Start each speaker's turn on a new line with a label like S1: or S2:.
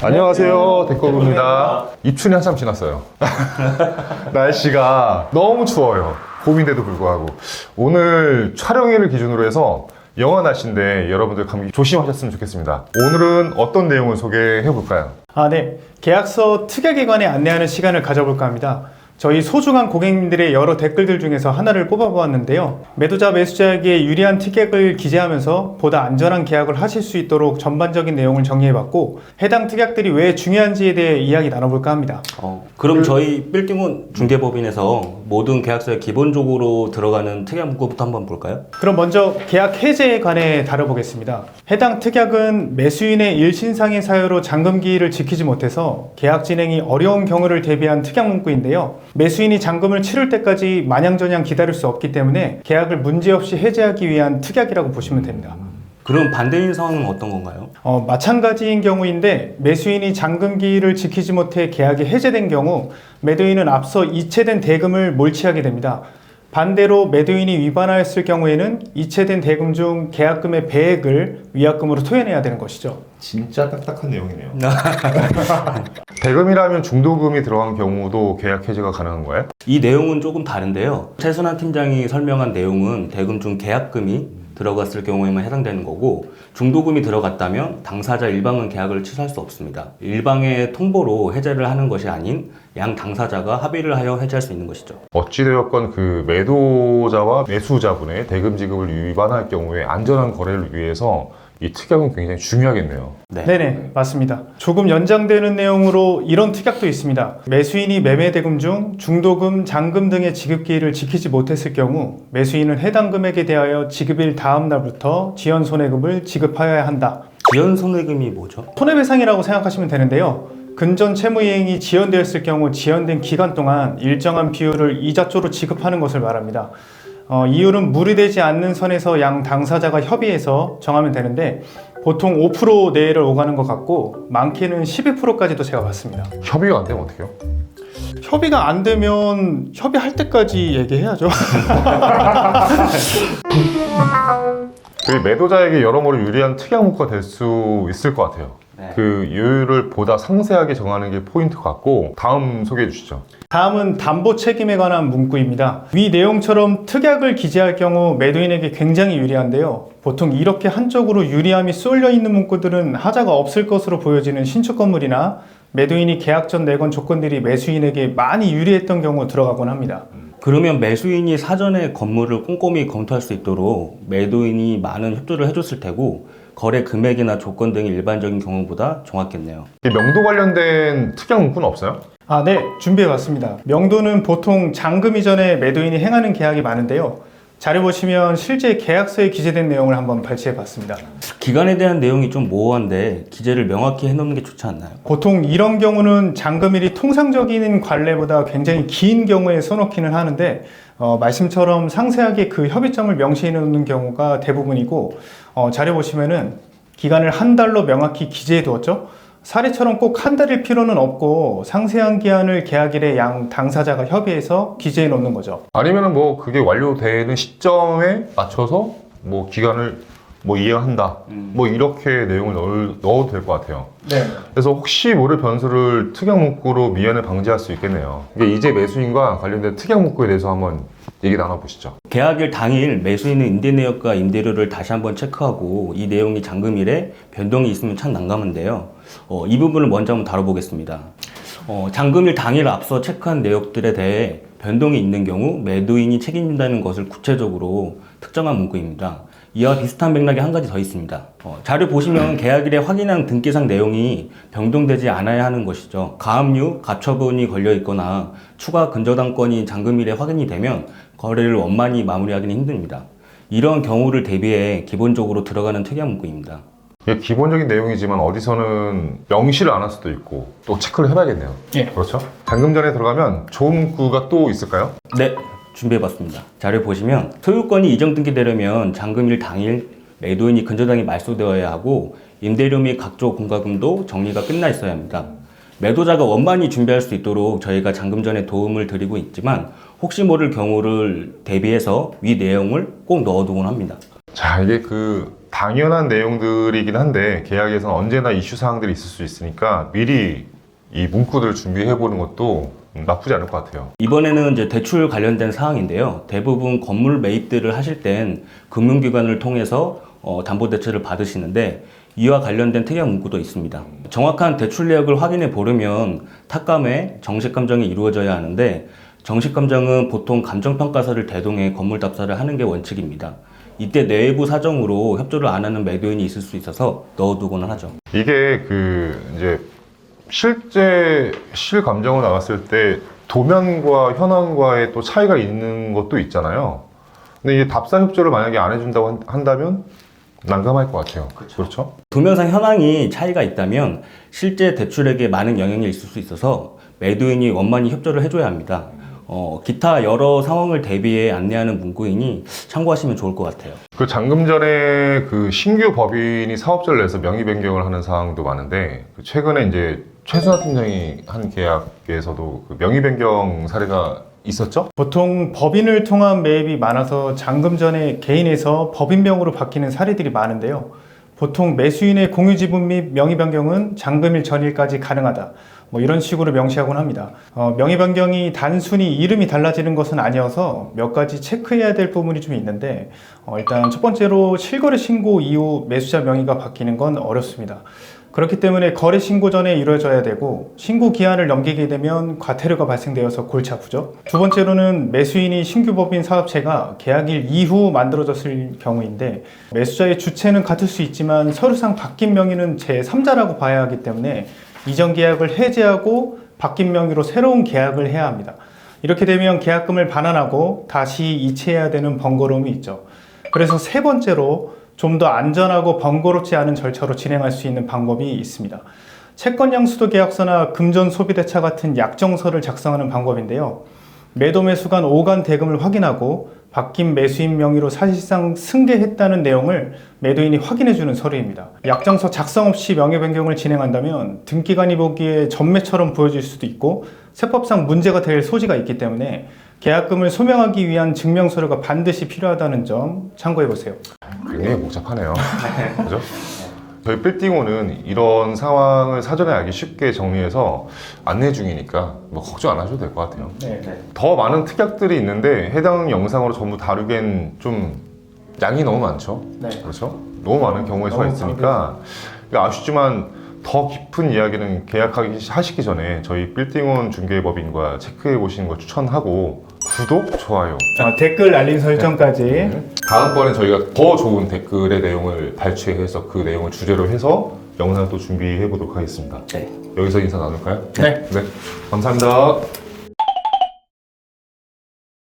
S1: 안녕하세요, 댓글입니다. 입춘이 한참 지났어요. 날씨가 너무 추워요. 봄인데도 불구하고 오늘 촬영일을 기준으로 해서 영하 날씨인데 여러분들 감기 조심하셨으면 좋겠습니다. 오늘은 어떤 내용을 소개해 볼까요?
S2: 네. 계약서 특약에 관해 안내하는 시간을 가져볼까 합니다. 저희 소중한 고객님들의 여러 댓글들 중에서 하나를 뽑아보았는데요. 매도자, 매수자에게 유리한 특약을 기재하면서 보다 안전한 계약을 하실 수 있도록 전반적인 내용을 정리해봤고, 해당 특약들이 왜 중요한지에 대해 이야기 나눠볼까 합니다.
S3: 그럼 저희 빌딩은 중개법인에서 모든 계약서에 기본적으로 들어가는 특약 문구부터 한번 볼까요?
S2: 그럼 먼저 계약 해제에 관해 다뤄보겠습니다. 해당 특약은 매수인의 일신상의 사유로 잔금기일을 지키지 못해서 계약 진행이 어려운 경우를 대비한 특약 문구인데요. 매수인이 잔금을 치를 때까지 마냥저냥 기다릴 수 없기 때문에 계약을 문제없이 해제하기 위한 특약이라고 보시면 됩니다.
S3: 그럼 반대인 상황은 어떤 건가요?
S2: 마찬가지인 경우인데 매수인이 잔금기일을 지키지 못해 계약이 해제된 경우 매도인은 앞서 이체된 대금을 몰취하게 됩니다. 반대로 매도인이 위반하였을 경우에는 이체된 대금 중 계약금의 배액을 위약금으로 토해내야 되는 것이죠.
S1: 진짜 딱딱한 내용이네요. 대금이라면 중도금이 들어간 경우도 계약 해지가 가능한 거예요?
S3: 이 내용은 조금 다른데요. 최순환 팀장이 설명한 내용은 대금 중 계약금이 들어갔을 경우에만 해당되는 거고, 중도금이 들어갔다면 당사자 일방은 계약을 취소할 수 없습니다. 일방의 통보로 해제를 하는 것이 아닌 양 당사자가 합의를 하여 해제할 수 있는 것이죠.
S1: 어찌되었건 그 매도자와 매수자분의 대금 지급을 위반할 경우에 안전한 거래를 위해서 이 특약은 굉장히 중요하겠네요.
S2: 네네, 맞습니다. 조금 연장되는 내용으로 이런 특약도 있습니다. 매수인이 매매 대금 중 중도금, 잔금 등의 지급기일을 지키지 못했을 경우 매수인은 해당 금액에 대하여 지급일 다음 날부터 지연 손해금을 지급하여야 한다.
S3: 지연 손해금이 뭐죠?
S2: 손해배상이라고 생각하시면 되는데요. 근전 채무이행이 지연되었을 경우 지연된 기간 동안 일정한 비율을 이자조로 지급하는 것을 말합니다. 이율은 무리되지 않는 선에서 양 당사자가 협의해서 정하면 되는데 보통 5% 내외를 오가는 것 같고 많게는 12%까지도 제가 봤습니다.
S1: 협의가 안 되면 어떡해요?
S2: 협의가 안 되면 협의할 때까지 얘기해야죠.
S1: 그 매도자에게 여러모로 유리한 특약 문구가 될 수 있을 것 같아요. 그 요율을 보다 상세하게 정하는 게 포인트 같고, 다음 소개해 주시죠.
S2: 다음은 담보 책임에 관한 문구입니다. 위 내용처럼 특약을 기재할 경우 매도인에게 굉장히 유리한데요. 보통 이렇게 한쪽으로 유리함이 쏠려 있는 문구들은 하자가 없을 것으로 보여지는 신축 건물이나 매도인이 계약 전 내건 조건들이 매수인에게 많이 유리했던 경우 들어가곤 합니다.
S3: 그러면 매수인이 사전에 건물을 꼼꼼히 검토할 수 있도록 매도인이 많은 협조를 해줬을 테고, 거래 금액이나 조건 등이 일반적인 경우보다 정확했네요.
S1: 명도 관련된 특약 문구는 없어요?
S2: 네, 준비해봤습니다. 명도는 보통 잔금 이전에 매도인이 행하는 계약이 많은데요. 자료 보시면 실제 계약서에 기재된 내용을 한번 발췌해봤습니다.
S3: 기간에 대한 내용이 좀 모호한데 기재를 명확히 해놓는 게 좋지 않나요?
S2: 보통 이런 경우는 잔금일이 통상적인 관례보다 굉장히 긴 경우에 써놓기는 하는데 말씀처럼 상세하게 그 협의점을 명시해 놓는 경우가 대부분이고, 자료 보시면은 기간을 한 달로 명확히 기재해 두었죠. 사례처럼 꼭 한 달일 필요는 없고 상세한 기한을 계약일에 양 당사자가 협의해서 기재해 놓는 거죠.
S1: 아니면은 뭐 그게 완료되는 시점에 맞춰서 뭐 기간을 뭐 이행한다. 뭐 이렇게 내용을 넣어도 될 것 같아요.
S2: 네.
S1: 그래서 혹시 모를 변수를 특약 문구로 미연에 방지할 수 있겠네요. 이제 매수인과 관련된 특약 문구에 대해서 한번 얘기 나눠보시죠.
S3: 계약일 당일 매수인은 임대 내역과 임대료를 다시 한번 체크하고 이 내용이 잔금일에 변동이 있으면 참 난감한데요. 이 부분을 먼저 한번 다뤄보겠습니다. 잔금일 당일 앞서 체크한 내역들에 대해 변동이 있는 경우 매도인이 책임진다는 것을 구체적으로 특정한 문구입니다. 이와 비슷한 맥락이 한 가지 더 있습니다. 자료 보시면 계약일에 확인한 등기상 내용이 변동되지 않아야 하는 것이죠. 가압류, 가처분이 걸려 있거나 추가 근저당권이 잔금일에 확인이 되면 거래를 원만히 마무리하기는 힘듭니다. 이런 경우를 대비해 기본적으로 들어가는 특약 문구입니다.
S1: 이게 기본적인 내용이지만 어디서는 명시를 안 할 수도 있고 또 체크를 해봐야겠네요.
S2: 예.
S1: 그렇죠? 잔금 전에 들어가면 좋은 문구가 또 있을까요?
S3: 네, 준비해봤습니다. 자료 보시면 소유권이 이정 등기되려면 잔금일 당일 매도인이 근저당이 말소되어야 하고 임대료 및 각종 공과금도 정리가 끝나 있어야 합니다. 매도자가 원만히 준비할 수 있도록 저희가 잔금 전에 도움을 드리고 있지만 혹시 모를 경우를 대비해서 위 내용을 꼭 넣어두곤 합니다.
S1: 자, 이게 그 당연한 내용들이긴 한데 계약에서는 언제나 이슈 사항들이 있을 수 있으니까 미리 이 문구들 준비해 보는 것도 나쁘지 않을 것 같아요.
S3: 이번에는 이제 대출 관련된 사항인데요. 대부분 건물 매입들을 하실 땐 금융기관을 통해서 담보대출을 받으시는데 이와 관련된 특약 문구도 있습니다. 정확한 대출 내역을 확인해 보려면 탁감에 정식감정이 이루어져야 하는데 정식감정은 보통 감정평가서를 대동해 건물답사를 하는 게 원칙입니다. 이때 내부 사정으로 협조를 안 하는 매도인이 있을 수 있어서 넣어두고는 하죠.
S1: 이게 이제 실제 실감정을 나갔을 때 도면과 현황과의 또 차이가 있는 것도 있잖아요. 근데 이게 답사 협조를 만약에 안 해준다고 한다면 난감할 것 같아요. 그렇죠?
S3: 도면상 현황이 차이가 있다면 실제 대출액에 많은 영향이 있을 수 있어서 매도인이 원만히 협조를 해줘야 합니다. 기타 여러 상황을 대비해 안내하는 문구이니 참고하시면 좋을 것 같아요.
S1: 그 잔금 전에 그 신규 법인이 사업자를 내서 명의 변경을 하는 사항도 많은데 최근에 이제 최순하 팀장이 한 계약에서도 그 명의 변경 사례가 있었죠?
S2: 보통 법인을 통한 매입이 많아서 잔금 전에 개인에서 법인명으로 바뀌는 사례들이 많은데요. 보통 매수인의 공유지분 및 명의 변경은 잔금일 전일까지 가능하다. 이런 식으로 명시하곤 합니다. 명의 변경이 단순히 이름이 달라지는 것은 아니어서 몇 가지 체크해야 될 부분이 좀 있는데 일단 첫 번째로 실거래 신고 이후 매수자 명의가 바뀌는 건 어렵습니다. 그렇기 때문에 거래 신고 전에 이루어져야 되고 신고 기한을 넘기게 되면 과태료가 발생되어서 골치 아프죠. 두 번째로는 매수인이 신규 법인 사업체가 계약일 이후 만들어졌을 경우인데 매수자의 주체는 같을 수 있지만 서류상 바뀐 명의는 제3자라고 봐야 하기 때문에 이전 계약을 해제하고 바뀐 명의로 새로운 계약을 해야 합니다. 이렇게 되면 계약금을 반환하고 다시 이체해야 되는 번거로움이 있죠. 그래서 세 번째로 좀 더 안전하고 번거롭지 않은 절차로 진행할 수 있는 방법이 있습니다. 채권 양수도 계약서나 금전 소비대차 같은 약정서를 작성하는 방법인데요. 매도 매수 간 오간 대금을 확인하고 바뀐 매수인 명의로 사실상 승계했다는 내용을 매도인이 확인해주는 서류입니다. 약정서 작성 없이 명의 변경을 진행한다면 등기관이 보기에 전매처럼 보여질 수도 있고 세법상 문제가 될 소지가 있기 때문에 계약금을 소명하기 위한 증명서류가 반드시 필요하다는 점 참고해보세요.
S1: 굉장히 복잡하네요. 그죠? 저희 빌딩오는 이런 상황을 사전에 알기 쉽게 정리해서 안내 중이니까 걱정 안 하셔도 될 것 같아요.
S2: 네.
S1: 더 많은 특약들이 있는데 해당 영상으로 전부 다루기엔 좀 양이 너무 많죠.
S2: 네.
S1: 그렇죠? 너무 많은 경우의 수가
S2: 너무
S1: 있으니까 아쉽지만 더 깊은 이야기는 하시기 전에 저희 빌딩온 중개법인과 체크해 보시는 거 추천하고 구독, 좋아요.
S2: 댓글 알림 설정까지.
S1: 다음번에 저희가 더 좋은 댓글의 내용을 발췌해서 그 내용을 주제로 해서 영상 또 준비해 보도록 하겠습니다.
S3: 네.
S1: 여기서 인사 나눌까요?
S2: 네.
S1: 감사합니다.